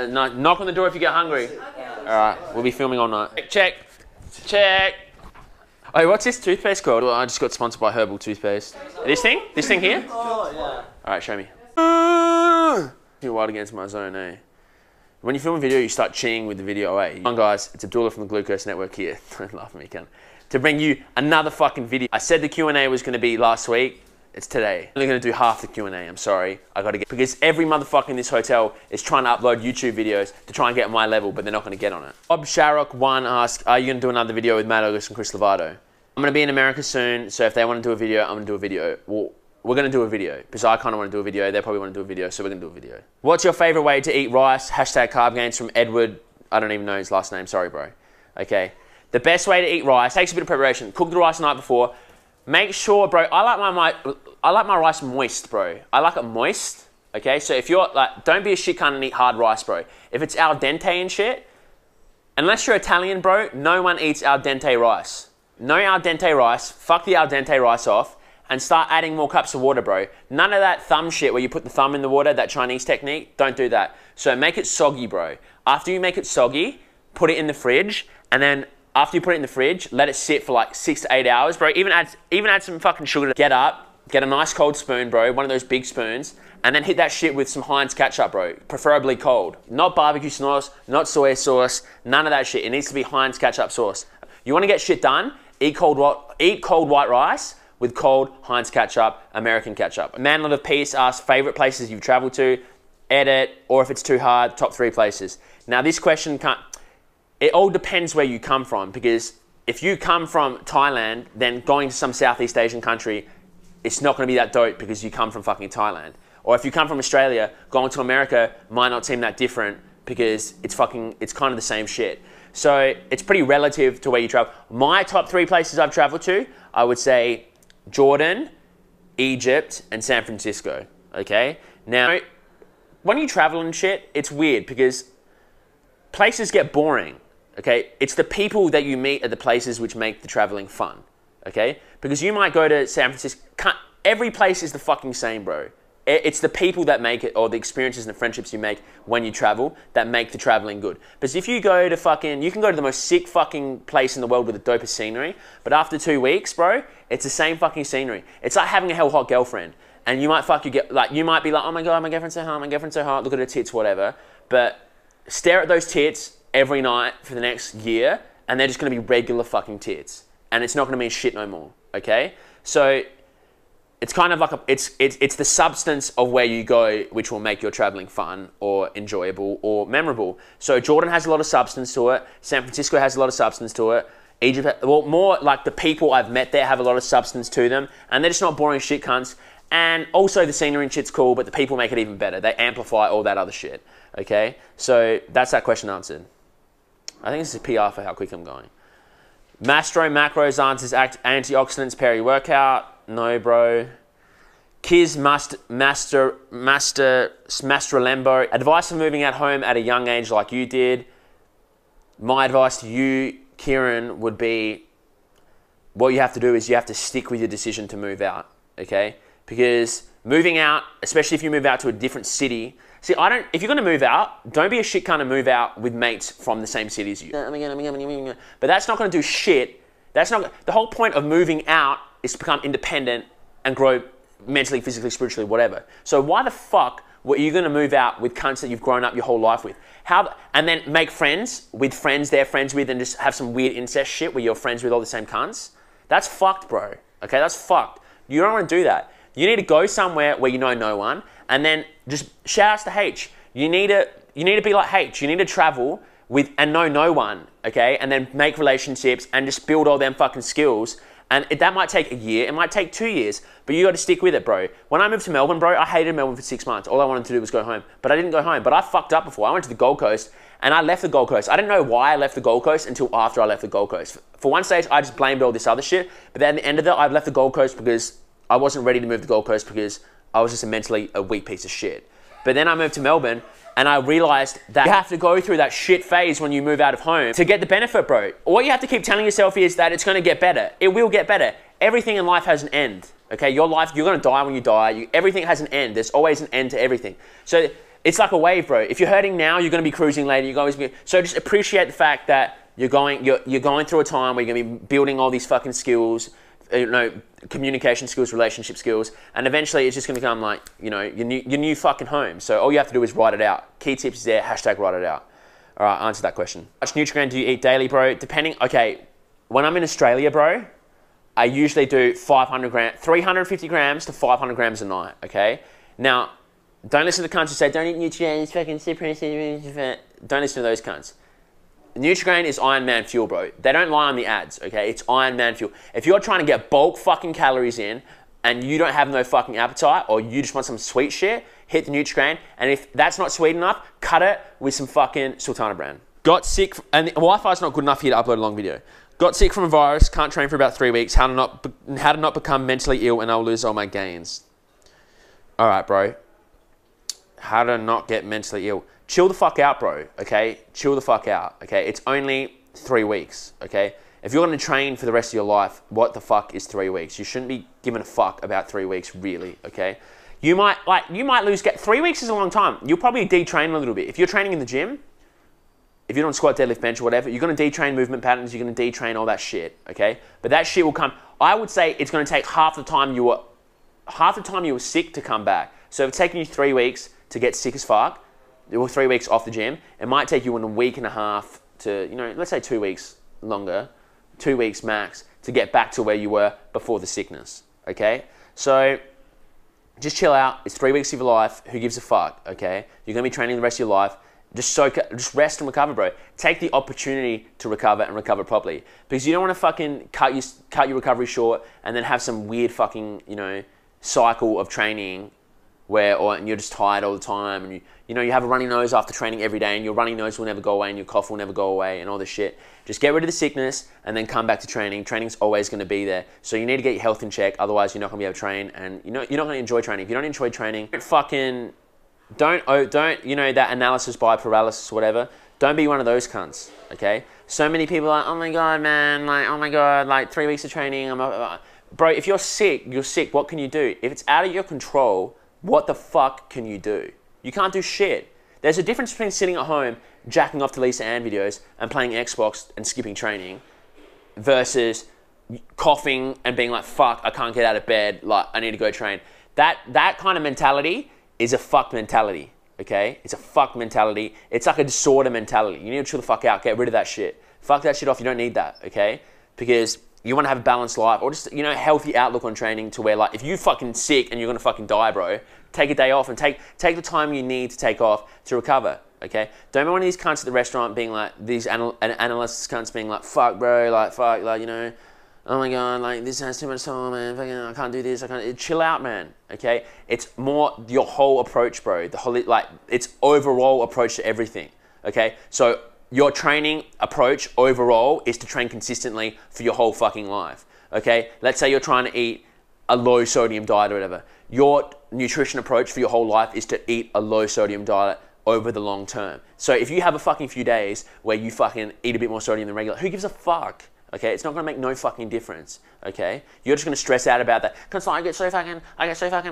Knock on the door if you get hungry. Okay. All right, we'll be filming all night. Check. Oh, what's this toothpaste called? Well, I just got sponsored by Herbal Toothpaste. This thing? This thing here? Oh, yeah. All right, show me. You're wild against my zone, eh? When you film a video, you start cheating with the video, eh? Come on, guys, it's Abdullah from the Glucose Network here. Don't laugh at me, cunt. To bring you another fucking video. I said the Q&A was going to be last week. It's today. I'm only going to do half the Q&A, I'm sorry. I got to get, because every motherfucker in this hotel is trying to upload YouTube videos to try and get my level, but they're not going to get on it. Bob Sharrock 1 asked, are you going to do another video with Matt August and Chris Lovato? I'm going to be in America soon, so if they want to do a video, I'm going to do a video. Well, we're going to do a video, because I kind of want to do a video, they probably want to do a video, so we're going to do a video. What's your favorite way to eat rice? Hashtag carb gains from Edward. I don't even know his last name, sorry bro. Okay. The best way to eat rice, takes a bit of preparation. Cook the rice the night before. Make sure, bro, I like my rice moist, bro. I like it moist, okay? So if you're like, don't be a shit cunt and eat hard rice, bro. If it's al dente and shit, unless you're Italian, bro, no one eats al dente rice. No al dente rice, fuck the al dente rice off, and start adding more cups of water, bro. None of that thumb shit where you put the thumb in the water, that Chinese technique, don't do that. So make it soggy, bro. After you make it soggy, put it in the fridge, and then after you put it in the fridge, let it sit for like 6 to 8 hours, bro. Even add some fucking sugar to get up, get a nice cold spoon, bro, one of those big spoons, and then hit that shit with some Heinz ketchup, bro. Preferably cold. Not barbecue sauce, not soy sauce, none of that shit. It needs to be Heinz ketchup sauce. You want to get shit done? Eat cold white rice with cold Heinz ketchup, American ketchup. Manlet of Peace asks, favorite places you've traveled to, edit, or if it's too hard, top 3 places. Now this question can't, it all depends where you come from, because if you come from Thailand, then going to some Southeast Asian country, it's not going to be that dope because you come from fucking Thailand. Or if you come from Australia, going to America might not seem that different because it's kind of the same shit. So it's pretty relative to where you travel. My top 3 places I've traveled to, I would say Jordan, Egypt, and San Francisco, okay? Now, when you travel and shit, it's weird because places get boring. Okay, it's the people that you meet at the places which make the traveling fun, okay? Because you might go to San Francisco, every place is the fucking same, bro. It's the people that make it, or the experiences and the friendships you make when you travel that make the traveling good. Because if you go to fucking, you can go to the most sick fucking place in the world with the dopest scenery, but after 2 weeks, bro, it's the same fucking scenery. It's like having a hell hot girlfriend, and you might you might be like, oh my God, my girlfriend's so hot, my girlfriend's so hot, look at her tits, whatever. But stare at those tits every night for the next year, and they're just going to be regular fucking tits, and it's not going to mean shit no more, okay? So it's kind of like it's the substance of where you go which will make your traveling fun or enjoyable or memorable. So Jordan has a lot of substance to it, San Francisco has a lot of substance to it, Egypt, well, more like the people I've met there have a lot of substance to them, and they're just not boring shit cunts. And also the scenery and shit's cool, but the people make it even better. They amplify all that other shit, okay? So that's that question answered. I think this is PR for how quick I'm going. Mastro Macros answers antioxidants peri-workout. No, bro. Kiz Master Lembo. Advice for moving at home at a young age like you did. My advice to you, Kieran, would be what you have to do is you have to stick with your decision to move out, okay? Because moving out, especially if you move out to a different city, see, if you're going to move out, don't be a shit kind of move out with mates from the same city as you. But that's not going to do shit. The whole point of moving out is to become independent and grow mentally, physically, spiritually, whatever. So why the fuck were you going to move out with cunts that you've grown up your whole life with? And then make friends with friends they're friends with and just have some weird incest shit where you're friends with all the same cunts? That's fucked, bro. Okay, that's fucked. You don't want to do that. You need to go somewhere where you know no one, and then just shout outs to H. You need to be like H. You need to travel with and know no one, okay? And then make relationships and just build all them fucking skills. And that might take a year, it might take 2 years, but you got to stick with it, bro. When I moved to Melbourne, bro, I hated Melbourne for 6 months. All I wanted to do was go home, but I didn't go home. But I fucked up before. I went to the Gold Coast and I left the Gold Coast. I didn't know why I left the Gold Coast until after I left the Gold Coast. For one stage, I just blamed all this other shit, but then at the end of it, I left the Gold Coast because I wasn't ready to move to the Gold Coast because I was just mentally a weak piece of shit. But then I moved to Melbourne and I realized that you have to go through that shit phase when you move out of home to get the benefit, bro. What you have to keep telling yourself is that it's going to get better. It will get better. Everything in life has an end, okay? Your life, you're going to die when you die. Everything has an end. There's always an end to everything. So it's like a wave, bro. If you're hurting now, you're going to be cruising later. You're always be, so just appreciate the fact that you're going through a time where you're going to be building all these fucking skills, you know, communication skills, relationship skills, and eventually it's just going to become like, you know, your new fucking home. So all you have to do is write it out. Key tips is there, hashtag write it out. All right, answer that question. How much Nutrigrain do you eat daily, bro? Depending, okay, when I'm in Australia, bro, I usually do 350 grams to 500 grams a night, okay? Now, don't listen to the cunts who say, don't eat Nutrigrain, it's fucking super, don't listen to those cunts. Nutrigrain is Iron Man fuel, bro. They don't lie on the ads, okay? It's Iron Man fuel. If you're trying to get bulk fucking calories in and you don't have no fucking appetite or you just want some sweet shit, hit the Nutrigrain. And if that's not sweet enough, cut it with some fucking Sultana brand. Got sick, and the Wi-Fi's not good enough here to upload a long video. Got sick from a virus, can't train for about 3 weeks. How to not become mentally ill and I'll lose all my gains. All right, bro. How to not get mentally ill. Chill the fuck out, bro, okay? Chill the fuck out, okay? It's only 3 weeks, okay? If you're going to train for the rest of your life, what the fuck is 3 weeks? You shouldn't be giving a fuck about 3 weeks, really, okay? You might lose, 3 weeks is a long time. You'll probably detrain a little bit. If you're training in the gym, if you're doing squat, deadlift, bench, or whatever, you're going to detrain movement patterns, you're going to detrain all that shit, okay? But that shit will come, I would say it's going to take half the time you were sick to come back. So if it's taking you 3 weeks to get sick as fuck, or 3 weeks off the gym, it might take you in a week and a half to, you know, let's say 2 weeks longer, 2 weeks max, to get back to where you were before the sickness, okay? So just chill out. It's 3 weeks of your life. Who gives a fuck, okay? You're going to be training the rest of your life. Just rest and recover, bro. Take the opportunity to recover and recover properly. Because you don't want to fucking cut your recovery short and then have some weird fucking, you know, cycle of training and you're just tired all the time, and you have a runny nose after training every day, and your runny nose will never go away, and your cough will never go away, and all this shit. Just get rid of the sickness, and then come back to training. Training's always going to be there, so you need to get your health in check. Otherwise, you're not going to be able to train, and you're not going to enjoy training. If you don't enjoy training, don't that analysis by paralysis or whatever. Don't be one of those cunts. Okay. So many people are like, oh my god, man, like, oh my god, like 3 weeks of training. Bro, if you're sick, you're sick. What can you do? If it's out of your control, what the fuck can you do? You can't do shit. There's a difference between sitting at home, jacking off to Lisa Ann videos and playing Xbox and skipping training versus coughing and being like, fuck, I can't get out of bed, like, I need to go train. That kind of mentality is a fuck mentality, okay? It's a fuck mentality. It's like a disorder mentality. You need to chill the fuck out, get rid of that shit. Fuck that shit off, you don't need that, okay? Because you want to have a balanced life or just, healthy outlook on training to where, like, if you fucking sick and you're going to fucking die, bro, take a day off and take the time you need to take off to recover, okay? Don't be one of these cunts at the restaurant being like, these analysts cunts being like, fuck, bro, like, fuck, like, oh my god, like, this has too much time, man, fucking, I can't do this, I can't, chill out, man, okay? It's more your whole approach, bro, it's overall approach to everything, okay? So, your training approach overall is to train consistently for your whole fucking life, okay? Let's say you're trying to eat a low sodium diet or whatever. Your nutrition approach for your whole life is to eat a low sodium diet over the long term. So if you have a fucking few days where you fucking eat a bit more sodium than regular, who gives a fuck? Okay, it's not gonna make no fucking difference, okay? You're just gonna stress out about that. Cause I get so fucking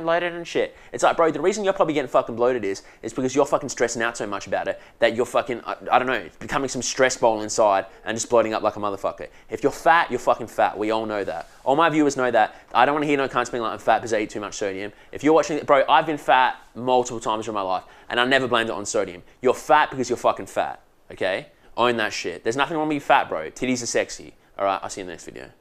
bloated and shit. It's like, bro, the reason you're probably getting fucking bloated is because you're fucking stressing out so much about it that you're fucking, I don't know, it's becoming some stress ball inside and just bloating up like a motherfucker. If you're fat, you're fucking fat. We all know that. All my viewers know that. I don't wanna hear no cunts being like, I'm fat because I eat too much sodium. If you're watching, bro, I've been fat multiple times in my life and I never blamed it on sodium. You're fat because you're fucking fat, okay? Own that shit. There's nothing wrong with being fat, bro. Titties are sexy. All right, I'll see you in the next video.